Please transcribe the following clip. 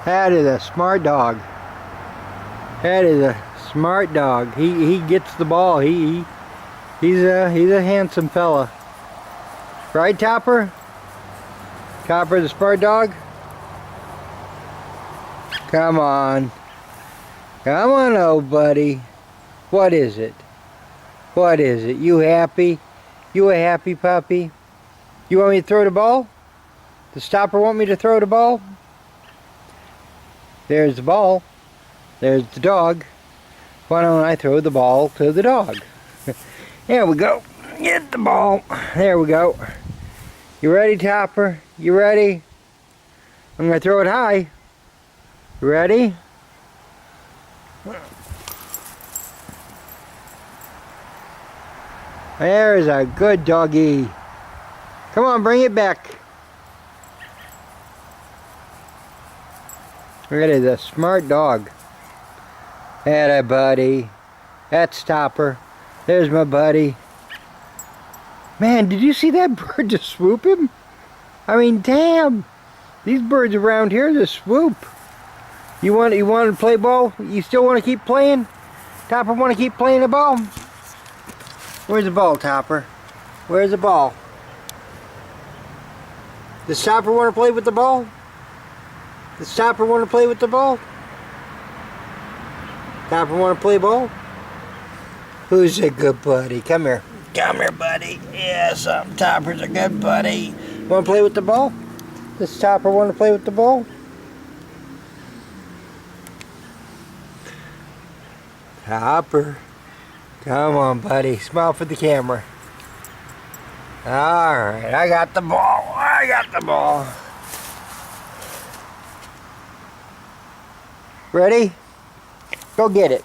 That is a smart dog. That is a smart dog. He gets the ball. He's a handsome fella. Right, Topper? Topper the smart dog? Come on. Come on, old buddy. What is it? What is it? You happy? You a happy puppy? You want me to throw the ball? Does Topper want me to throw the ball? There's the ball. There's the dog. Why don't I throw the ball to the dog? There we go. Get the ball. There we go. You ready, Topper? You ready? I'm going to throw it high. You ready? There's a good doggy. Come on, bring it back. That is a smart dog. Atta buddy. That's Topper. There's my buddy. Man, did you see that bird just swoop him? I mean, damn. These birds around here just swoop. You want to play ball? You still want to keep playing? Topper want to keep playing the ball? Where's the ball, Topper? Where's the ball? Does Topper want to play with the ball? Does Topper want to play with the ball? Topper want to play ball? Who's a good buddy? Come here. Come here, buddy. Yes, Topper's a good buddy. Want to play with the ball? Does Topper want to play with the ball? Topper. Come on, buddy. Smile for the camera. Alright, I got the ball. I got the ball. Ready? Go get it.